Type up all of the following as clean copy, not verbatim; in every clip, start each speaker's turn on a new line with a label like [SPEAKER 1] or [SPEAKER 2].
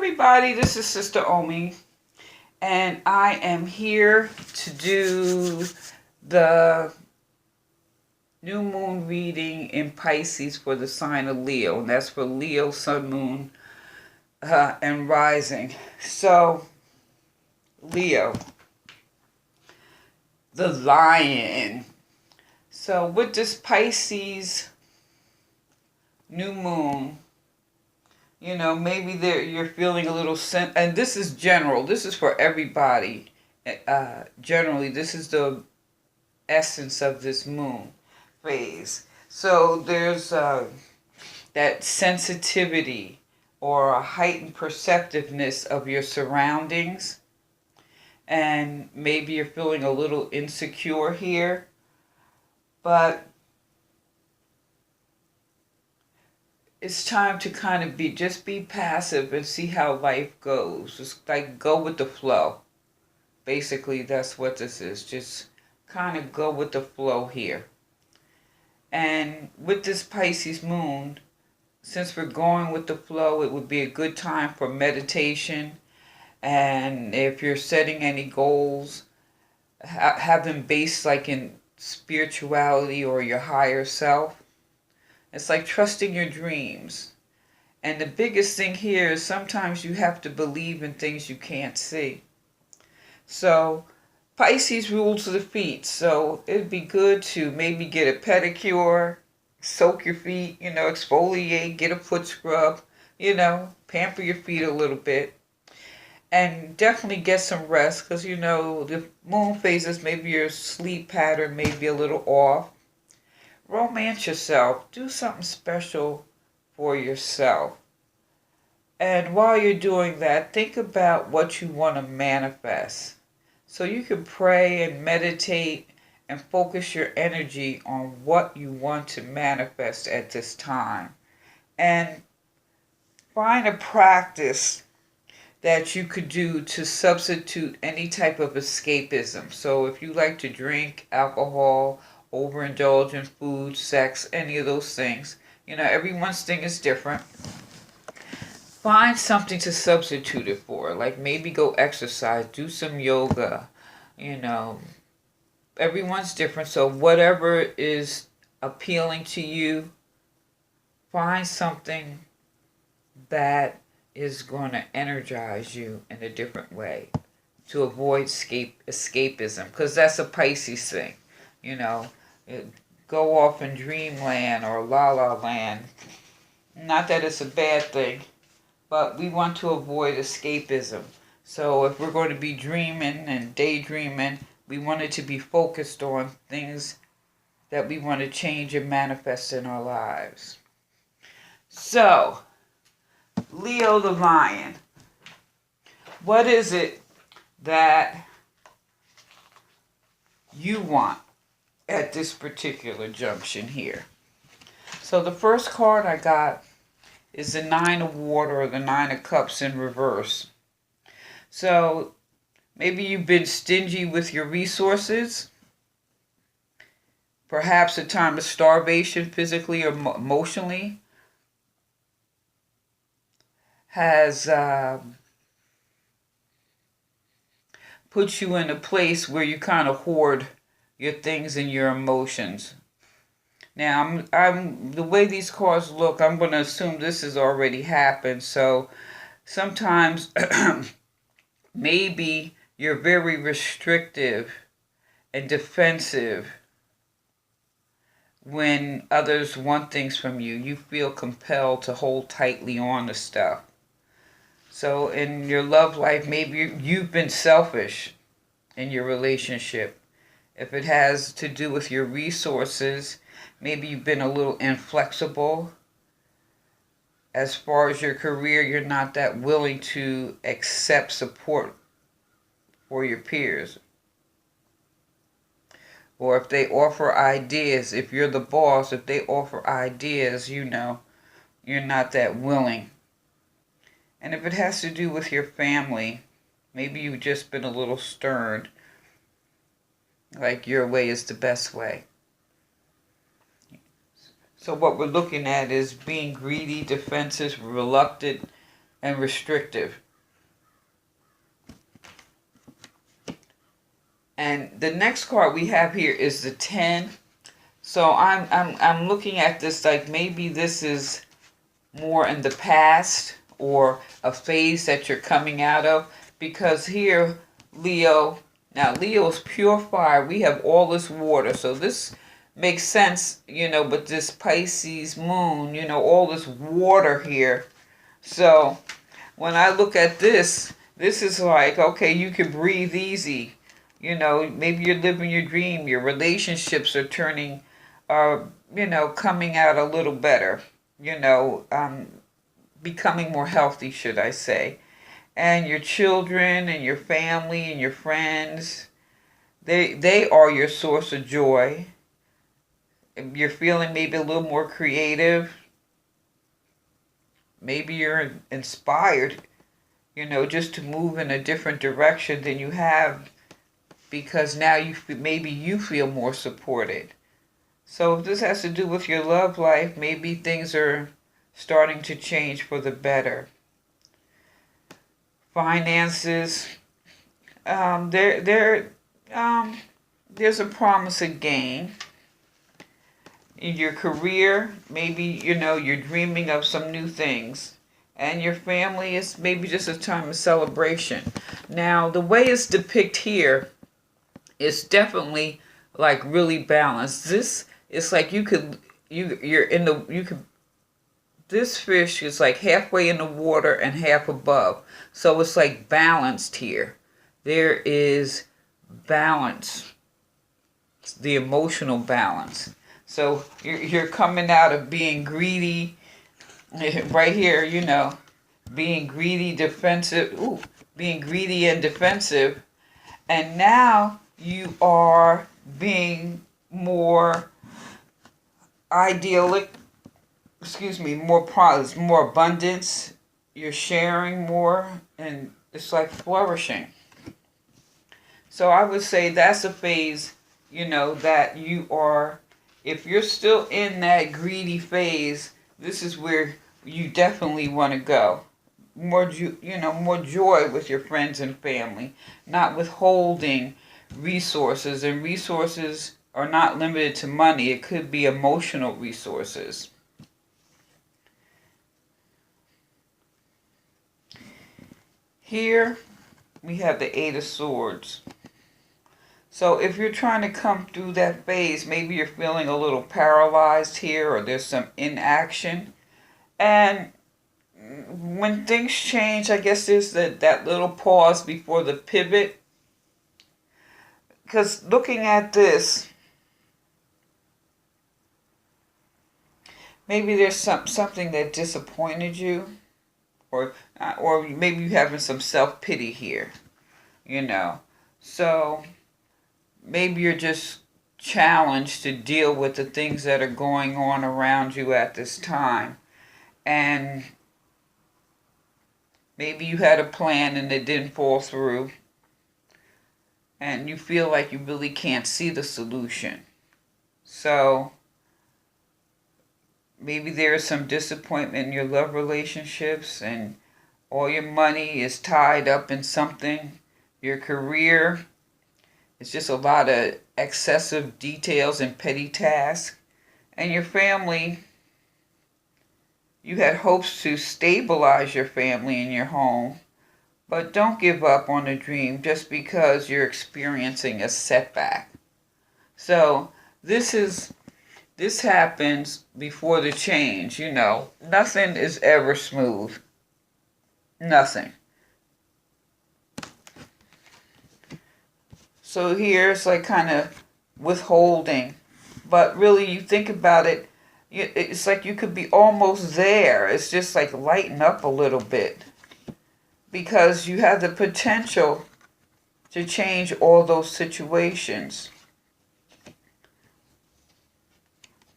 [SPEAKER 1] everybody, this is Sister Omi, and I am here to do the new moon reading in Pisces for the sign of Leo, and that's for Leo, Sun, Moon, and Rising. So, Leo, the lion. So, with this Pisces new moon, maybe you're feeling a little and this is general. This is for everybody. Generally, this is the essence of this moon phase. So there's that sensitivity or a heightened perceptiveness of your surroundings, and maybe you're feeling a little insecure here, but it's time to kind of be passive and see how life goes. Just like go with the flow. Basically, that's what this is. Just kind of go with the flow here. And with this Pisces moon, since we're going with the flow, it would be a good time for meditation. And if you're setting any goals, have them based like in spirituality or your higher self. It's like trusting your dreams. And the biggest thing here is sometimes you have to believe in things you can't see. So Pisces rules the feet. So it'd be good to maybe get a pedicure, soak your feet, exfoliate, get a foot scrub, pamper your feet a little bit. And definitely get some rest because, the moon phases, maybe your sleep pattern may be a little off. Romance yourself. Do something special for yourself. And while you're doing that, think about what you want to manifest. So you can pray and meditate and focus your energy on what you want to manifest at this time. And find a practice that you could do to substitute any type of escapism. So if you like to drink alcohol, overindulge in food, sex, any of those things. Everyone's thing is different. Find something to substitute it for. Like maybe go exercise, do some yoga. Everyone's different. So whatever is appealing to you, find something that is going to energize you in a different way to avoid escapism. Because that's a Pisces thing. Go off in dreamland or la la land. Not that it's a bad thing, but we want to avoid escapism. So if we're going to be dreaming and daydreaming, we want it to be focused on things that we want to change and manifest in our lives. So, Leo the lion. What is it that you want at this particular junction here? So the first card I got is the Nine of Water or the Nine of Cups in reverse. So maybe you've been stingy with your resources. Perhaps a time of starvation physically or emotionally has put you in a place where you kind of hoard your things and your emotions. Now, I'm the way these cards look, I'm going to assume this has already happened. So sometimes maybe you're very restrictive and defensive when others want things from you. You feel compelled to hold tightly on to stuff. So in your love life, maybe you've been selfish in your relationship. If it has to do with your resources, maybe you've been a little inflexible. As far as your career, you're not that willing to accept support for your peers. Or if they offer ideas, if you're the boss, if they offer ideas, you're not that willing. And if it has to do with your family, maybe you've just been a little stern. Like your way is the best way. So what we're looking at is being greedy, defensive, reluctant and restrictive. And the next card we have here is the 10. So I'm looking at this like maybe this is more in the past or a phase that you're coming out of, because here Leo, now Leo is pure fire. We have all this water, so this makes sense, but this Pisces moon, all this water here. So when I look at this is like, okay, you can breathe easy. Maybe you're living your dream. Your relationships are turning, coming out a little better. Becoming more healthy, should I say. And your children and your family and your friends, they are your source of joy. You're feeling maybe a little more creative. Maybe you're inspired, just to move in a different direction than you have, because now maybe you feel more supported. So if this has to do with your love life, maybe things are starting to change for the better. Finances, there's a promise of gain. In your career, maybe, you're dreaming of some new things. And your family is maybe just a time of celebration. Now, the way it's depicted here is definitely like really balanced. This is like this fish is like halfway in the water and half above. So it's like balanced here. There is balance, the emotional balance. So you're coming out of being greedy, right here, being greedy, defensive, being greedy and defensive. And now you are being more idyllic, more abundance. You're sharing more, and it's like flourishing. So I would say that's a phase, that you are, if you're still in that greedy phase, this is where you definitely want to go. More joy with your friends and family, not withholding resources, and resources are not limited to money. It could be emotional resources. Here we have the 8 of Swords. So if you're trying to come through that phase, maybe you're feeling a little paralyzed here, or there's some inaction. And when things change, I guess there's that little pause before the pivot. Because looking at this, maybe there's something that disappointed you, or maybe you're having some self-pity here, So maybe you're just challenged to deal with the things that are going on around you at this time. And maybe you had a plan and it didn't fall through. And you feel like you really can't see the solution. So maybe there is some disappointment in your love relationships, and all your money is tied up in something. Your career, it's just a lot of excessive details and petty tasks. And your family, you had hopes to stabilize your family and your home. But don't give up on the dream just because you're experiencing a setback. So this happens before the change, Nothing is ever smooth. Nothing. So here it's like kind of withholding. But really, you think about it, it's like you could be almost there. It's just like lighten up a little bit. Because you have the potential to change all those situations.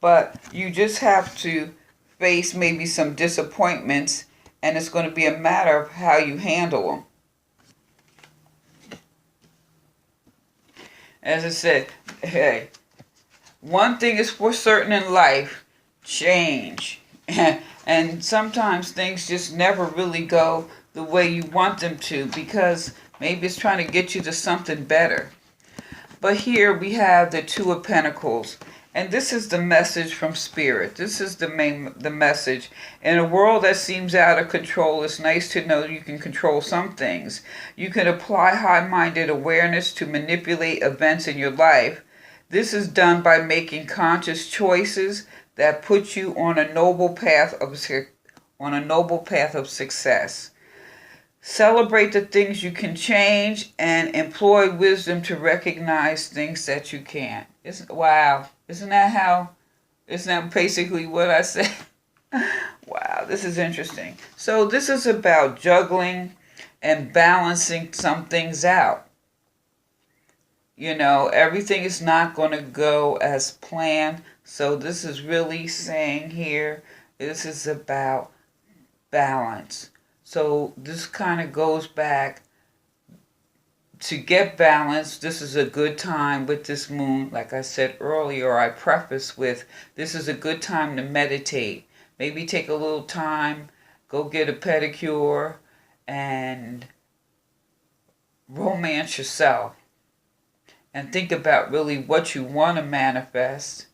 [SPEAKER 1] But you just have to face maybe some disappointments, and it's going to be a matter of how you handle them. As I said, hey, one thing is for certain in life, change. And And sometimes things just never really go the way you want them to, because maybe it's trying to get you to something better. But here we have the Two of Pentacles. And this is the message from Spirit. This is the message. In a world that seems out of control, it's nice to know you can control some things. You can apply high-minded awareness to manipulate events in your life. This is done by making conscious choices that put you on a noble path of success. Celebrate the things you can change and employ wisdom to recognize things that you can't. Wow. Isn't that basically what I said? Wow, this is interesting. So this is about juggling and balancing some things out. You know, everything is not going to go as planned. So this is really saying here, this is about balance. So this kind of goes back to get balance. This is a good time with this moon. Like I said earlier, I preface with, this is a good time to meditate. Maybe take a little time, go get a pedicure, and romance yourself. And think about really what you want to manifest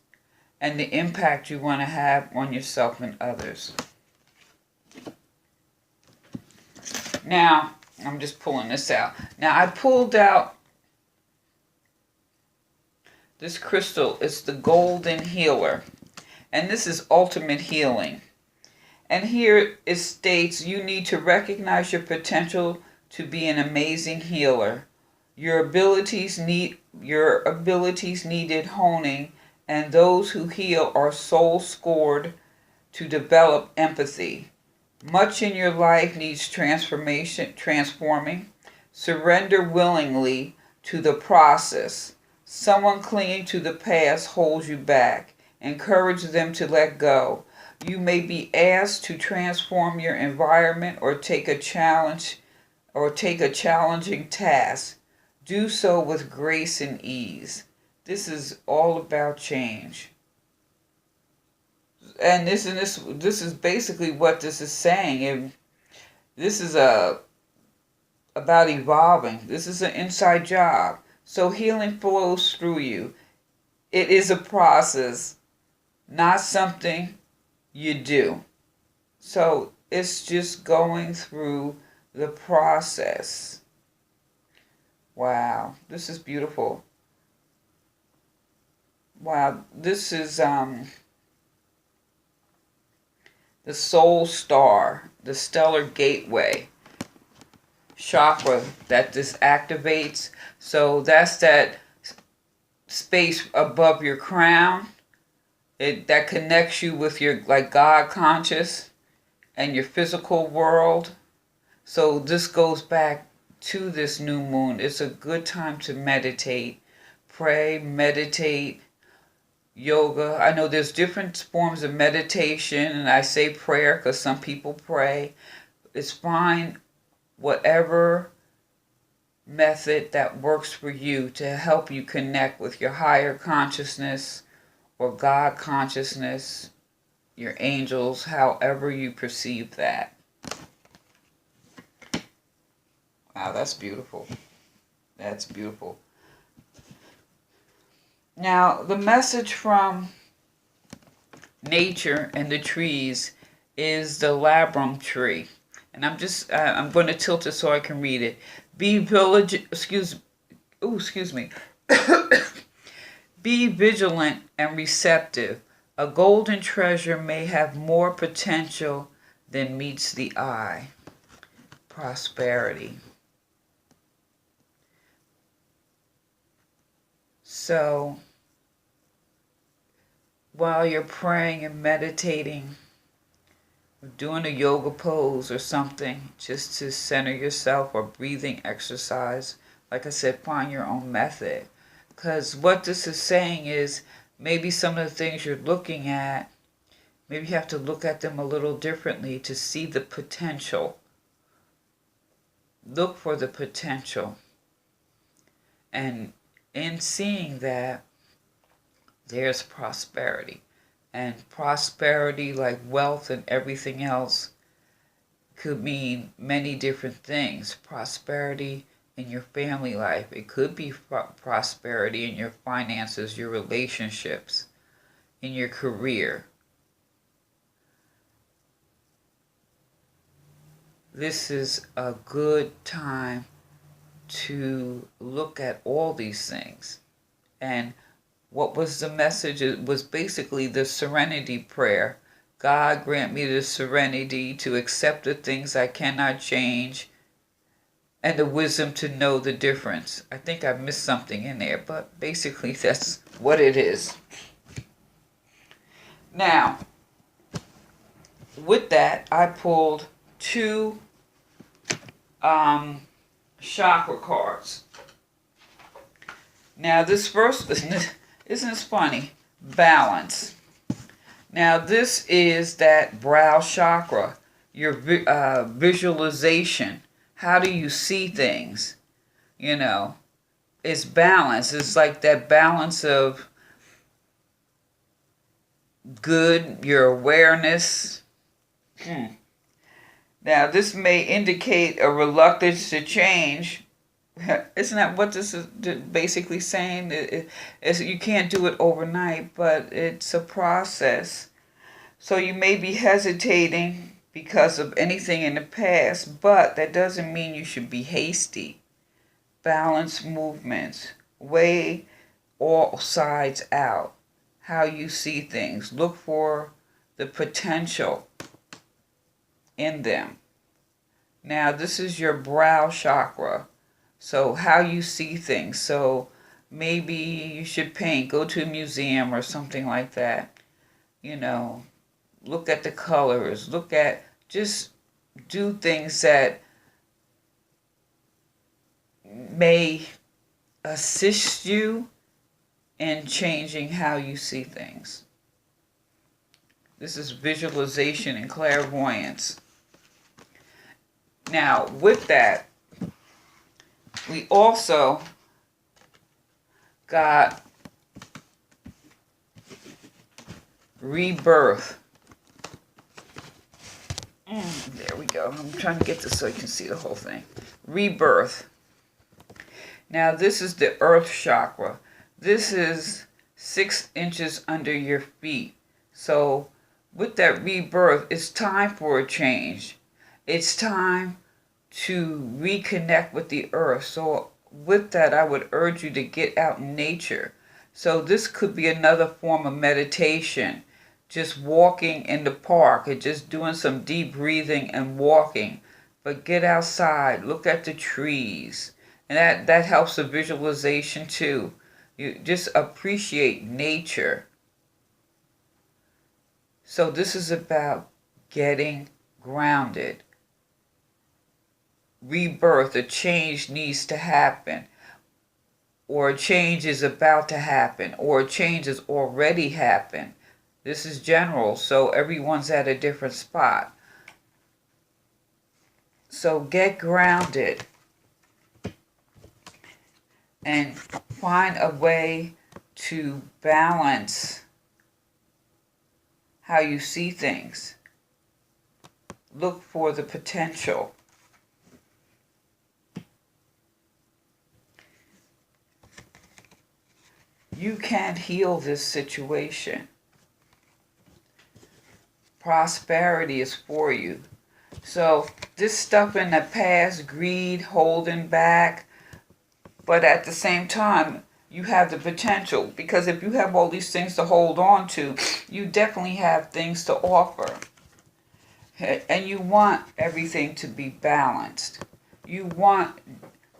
[SPEAKER 1] and the impact you want to have on yourself and others. Now, I'm just pulling this out. Now, I pulled out this crystal. It's the Golden Healer. And this is ultimate healing. And here it states you need to recognize your potential to be an amazing healer. Your abilities needed honing, and those who heal are soul scored to develop empathy. Much in your life needs transforming. Surrender willingly to the process. Someone clinging to the past holds you back. Encourage them to let go. You may be asked to transform your environment or take a challenging task. Do so with grace and ease. This is all about change. And this is basically what this is saying. This is about evolving. This is an inside job. So healing flows through you. It is a process, not something you do. So it's just going through the process. Wow, this is beautiful. Wow, this is the soul star, the stellar gateway chakra that this activates. So that's that space above your crown. That connects you with your God conscious and your physical world. So this goes back to this new moon. It's a good time to meditate, pray, meditate, yoga. I know there's different forms of meditation, and I say prayer because some people pray. It's fine, whatever method that works for you to help you connect with your higher consciousness or God consciousness, your angels, however you perceive that. Wow, that's beautiful. That's beautiful. Now, the message from nature and the trees is the labrum tree. And I'm going to tilt it so I can read it. Be vigilant and receptive. A golden treasure may have more potential than meets the eye. Prosperity. So, while you're praying and meditating, or doing a yoga pose or something, just to center yourself, or breathing exercise, like I said, find your own method. Because what this is saying is, maybe some of the things you're looking at, maybe you have to look at them a little differently to see the potential. Look for the potential. And in seeing that, there's prosperity. And prosperity, like wealth and everything else, could mean many different things. Prosperity in your family life. It could be prosperity in your finances, your relationships, in your career. This is a good time to look at all these things. And what was the message? It was basically the serenity prayer. God grant me the serenity to accept the things I cannot change and the wisdom to know the difference. I think I missed something in there, but basically that's what it is. Now, with that, I pulled two chakra cards. Now, this first, isn't this funny? Balance. Now, this is that brow chakra, your visualization. How do you see things? You know, it's balance. It's like that balance of good, your awareness. Now, this may indicate a reluctance to change. Isn't that what this is basically saying? You can't do it overnight, but it's a process. So you may be hesitating because of anything in the past, but that doesn't mean you should be hasty. Balance movements. Weigh all sides out. How you see things. Look for the potential in them. Now, this is your brow chakra. So how you see things. So maybe you should paint, go to a museum or something like that. You know, look at the colors, just do things that may assist you in changing how you see things. This is visualization and clairvoyance. Now, with that, we also got rebirth. There we go. I'm trying to get this so you can see the whole thing. Rebirth. Now, this is the earth chakra. This is 6 inches under your feet. So, with that rebirth, it's time for a change. It's time to reconnect with the earth. So with that, I would urge you to get out in nature. So this could be another form of meditation. Just walking in the park and just doing some deep breathing and walking. But get outside, look at the trees. And that helps the visualization too. You just appreciate nature. So this is about getting grounded. Rebirth, a change needs to happen, or a change is about to happen, or a change has already happened. This is general, so everyone's at a different spot. So get grounded and find a way to balance how you see things. Look for the potential. You can heal this situation. Prosperity is for you. So this stuff in the past, greed, holding back, but at the same time, you have the potential. Because if you have all these things to hold on to, you definitely have things to offer. And you want everything to be balanced. You want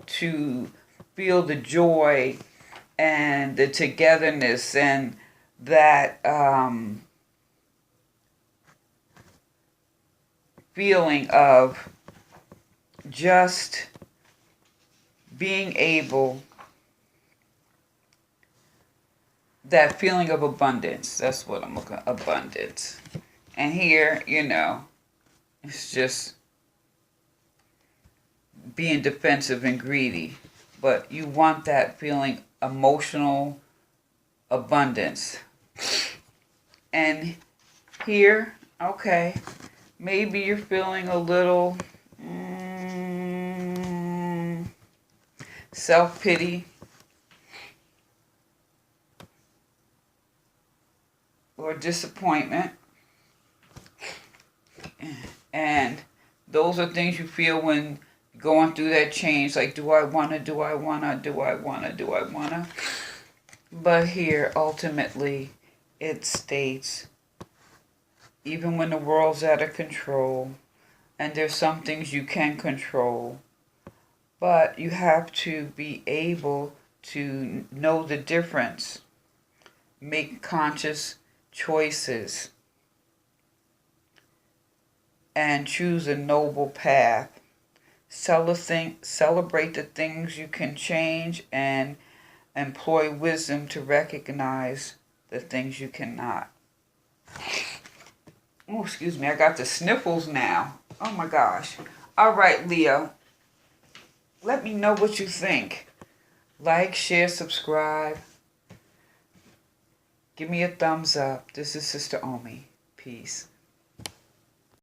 [SPEAKER 1] to feel the joy and the togetherness and that feeling of just being able, that feeling of abundance. That's what I'm looking at, abundance. And here, it's just being defensive and greedy. But you want that feeling emotional abundance. And here, okay, maybe you're feeling a little self-pity or disappointment. And those are things you feel when going through that change. Like, do I want to, do I want to, do I want to, do I want to? But here, ultimately, it states, even when the world's out of control, and there's some things you can control, but you have to be able to know the difference, make conscious choices, and choose a noble path. Celebrate the things you can change and employ wisdom to recognize the things you cannot. Oh, excuse me, I got the sniffles now. Oh my gosh. All right, Leo. Let me know what you think. Like, share, subscribe. Give me a thumbs up. This is Sister Omi. Peace.